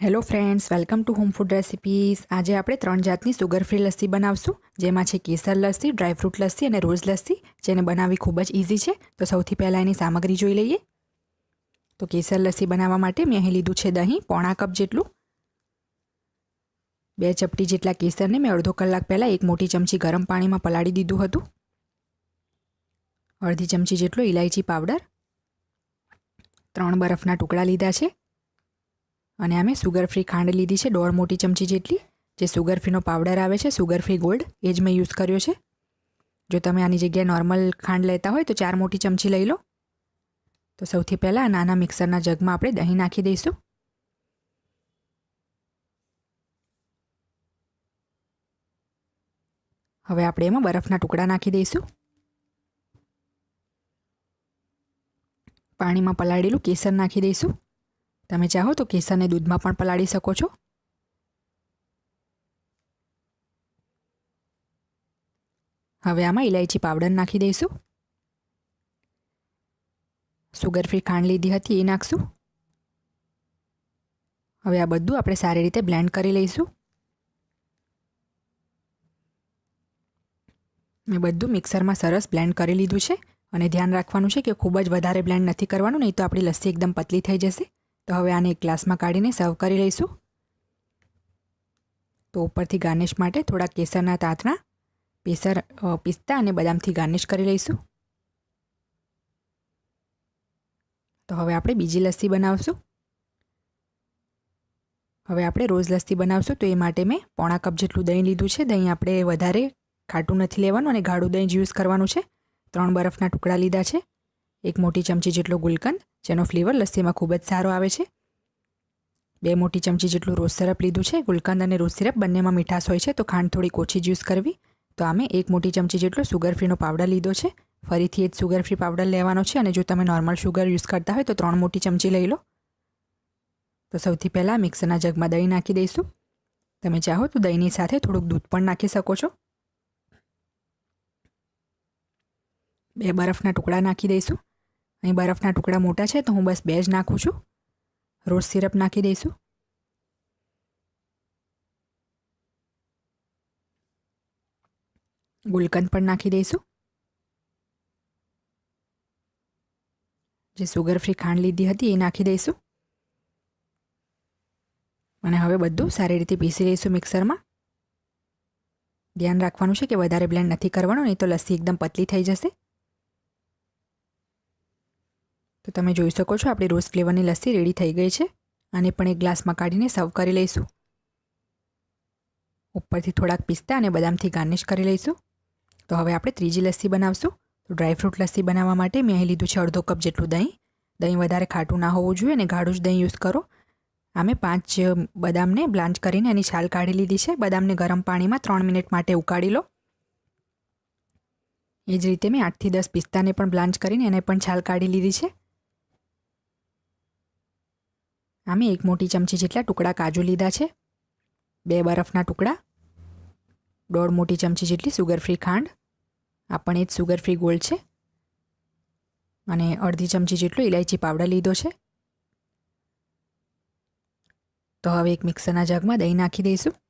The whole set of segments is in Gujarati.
Hello friends, welcome to home food recipes. આજે આપણે 3 જાતની સુગર ફ્રી લસ્સી બનાવશું, જેમાં છે કેસર લસ્સી, ડ્રાયફ્રૂટ લસ્સી અને રોઝ લસ્સી, જેને બનાવવી ખૂબ જ ઇઝી છે. તો સૌથી પહેલાં એની સામગ્રી જોઈ લઈએ. તો કેસર લસ્સી બનાવવા માટે મેં અહીં લીધું છે દહીં, પોણા કપ જેટલું. 2 ચપટી જેટલા કેસરને મેં અડધો કલાક પહેલાં 1 મોટી ચમચી ગરમ પાણીમાં પલાળી દીધું હતું. અડધી ચમચી જેટલો ઇલાયચી પાવડર, 3 બરફના ટુકડા લીધા છે. અને અમે સુગર ફ્રી ખાંડ લીધી છે 1.5 મોટી ચમચી જેટલી. જે સુગર ફ્રીનો પાવડર આવે છે, સુગર ફ્રી ગોલ્ડ, એ જ મેં યુઝ કર્યો છે. જો તમે આની જગ્યાએ નોર્મલ ખાંડ લેતા હોય તો 4 મોટી ચમચી લઈ લો. તો સૌથી પહેલાં નાના મિક્સરના જગમાં આપણે દહીં નાખી દઈશું. હવે આપણે એમાં બરફના ટુકડા નાખી દઈશું. પાણીમાં પલાળેલું કેસર નાખી દઈશું. તમે ચાહો તો કેસરને દૂધમાં પણ પલાળી શકો છો. હવે આમાં ઇલાયચી પાવડર નાખી દઈશું. સુગર ફ્રી ખાંડ લીધી હતી એ નાખશું. હવે આ બધું આપણે સારી રીતે બ્લેન્ડ કરી લઈશું. મેં બધું મિક્સરમાં સરસ બ્લેન્ડ કરી લીધું છે. અને ધ્યાન રાખવાનું છે કે ખૂબ જ વધારે બ્લેન્ડ નથી કરવાનું, નહીં તો આપણી લસ્સી એકદમ પતલી થઈ જશે. તો હવે આને એક ગ્લાસમાં કાઢીને સર્વ કરી લઈશું. તો ઉપરથી ગાર્નિશ માટે થોડા કેસરના તાંતણા, પિસ્તા અને બદામથી ગાર્નિશ કરી લઈશું. તો હવે આપણે બીજી લસ્સી બનાવશું. હવે આપણે રોઝ લસ્સી બનાવશું. તો એ માટે મેં પોણા કપ જેટલું દહીં લીધું છે. દહીં આપણે વધારે ખાટું નથી લેવાનું અને ગાઢું દહીં જ યુઝ કરવાનું છે. 3 બરફના ટુકડા લીધા છે. 1 મોટી ચમચી જેટલો ગુલકંદ, જેનો ફ્લેવર લસ્સીમાં ખૂબ જ સારો આવે છે. 2 મોટી ચમચી જેટલું રોઝ સિરપ લીધું છે. ગુલકંદ અને રોઝ સિરપ બંનેમાં મીઠાશ હોય છે, તો ખાંડ થોડી ઓછી જ યુઝ કરવી. તો આમે 1 મોટી ચમચી જેટલો સુગર ફ્રીનો પાવડર લીધો છે. ફરીથી એ જ સુગર ફ્રી પાવડર લેવાનો છે. અને જો તમે નોર્મલ શુગર યુઝ કરતા હોય તો 3 મોટી ચમચી લઈ લો. તો સૌથી પહેલાં મિક્સરના જગમાં દહીં નાખી દઈશું. તમે ચાહો તો દહીંની સાથે થોડુંક દૂધ પણ નાખી શકો છો. 2 બરફના ટુકડા નાખી દઈશું. અહીં બરફના ટુકડા મોટા છે તો હું બસ 2 જ નાખું છું. રોઝ સિરપ નાખી દઈશું. ગુલકંદ પણ નાખી દઈશું. જે સુગર ફ્રી ખાંડ લીધી હતી એ નાખી દઈશું. અને હવે બધું સારી રીતે પીસી લઈશું મિક્સરમાં. ધ્યાન રાખવાનું છે કે વધારે બ્લેન્ડ નથી કરવાનું, નહીં તો લસ્સી એકદમ પતલી થઈ જશે. તો તમે જોઈ શકો છો આપણી રોઝ ફ્લેવરની લસ્સી રેડી થઈ ગઈ છે. આને પણ એક ગ્લાસમાં કાઢીને સર્વ કરી લઈશું. ઉપરથી થોડાક પિસ્તા અને બદામથી ગાર્નિશ કરી લઈશું. તો હવે આપણે ત્રીજી લસ્સી બનાવશું. તો ડ્રાયફ્રૂટ લસ્સી બનાવવા માટે મેં અહીં લીધું છે અડધો કપ જેટલું દહીં. દહીં વધારે ખાટું ના હોવું જોઈએ અને ગાઢું જ દહીં યુઝ કરો. આમે 5 બદામને બ્લાન્ચ કરીને એની છાલ કાઢી લીધી છે. બદામને ગરમ પાણીમાં 3 મિનિટ માટે ઉકાળી લો. એ જ રીતે મેં 8 થી 10 પિસ્તાને પણ બ્લાન્ચ કરીને એને પણ છાલ કાઢી લીધી છે. આમે 1 મોટી ચમચી જેટલા ટુકડા કાજુ લીધા છે. 2 બરફના ટુકડા, 1.5 મોટી ચમચી જેટલી સુગર ફ્રી ખાંડ, આ પણ એ જ સુગર ફ્રી ગોલ્ડ છે. અને અડધી ચમચી જેટલો ઇલાયચી પાવડર લીધો છે. તો હવે એક મિક્સરના જગમાં દહીં નાખી દઈશું.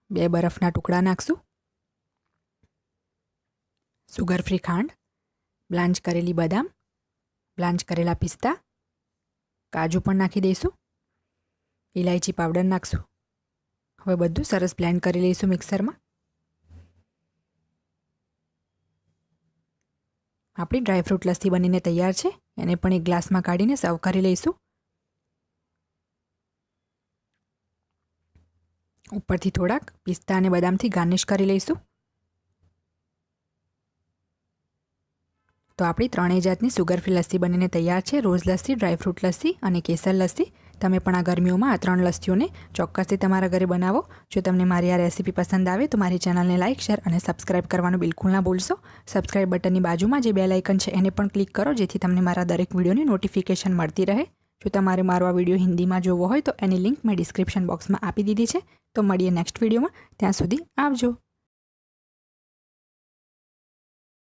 2 બરફના ટુકડા નાખશું. સુગર ફ્રી ખાંડ, બ્લાન્ચ કરેલી બદામ, બ્લાન્ચ કરેલા પિસ્તા, કાજુ પણ નાખી દઈશું. ઇલાયચી પાવડર નાખશું. હવે બધું સરસ બ્લેન્ડ કરી લઈશું મિક્સરમાં. આપણી ડ્રાયફ્રૂટ લસ્સી બનીને તૈયાર છે. એને પણ એક ગ્લાસમાં કાઢીને સર્વ કરી લઈશું. ઉપરથી થોડાક પિસ્તા અને બદામથી ગાર્નિશ કરી લઈશું. તો આપણી 3 જાતની સુગર ફ્રી લસ્સી બનીને તૈયાર છે. રોઝ લસ્સી, ડ્રાયફ્રૂટ લસ્સી અને કેસર લસ્સી. તમે પણ આ ગરમીઓમાં આ 3 લસ્સીઓને ચોક્કસથી તમારા ઘરે બનાવો. જો તમને મારી આ રેસીપી પસંદ આવે તો મારી ચેનલને લાઇક, શેર અને સબસ્ક્રાઇબ કરવાનું બિલકુલ ના ભૂલશો. સબસ્ક્રાઇબ બટનની બાજુમાં જે બેલ આઇકન છે એને પણ ક્લિક કરો, જેથી તમને મારા દરેક વિડીયોની નોટિફિકેશન મળતી રહે. જો તમારે મારો આ વિડીયો હિન્દીમાં જોવો હોય તો એની લિંક મેં ડિસ્ક્રિપ્શન બોક્સમાં આપી દીધી છે. તો મળીએ નેક્સ્ટ વિડીયોમાં. ત્યાં સુધી આવજો.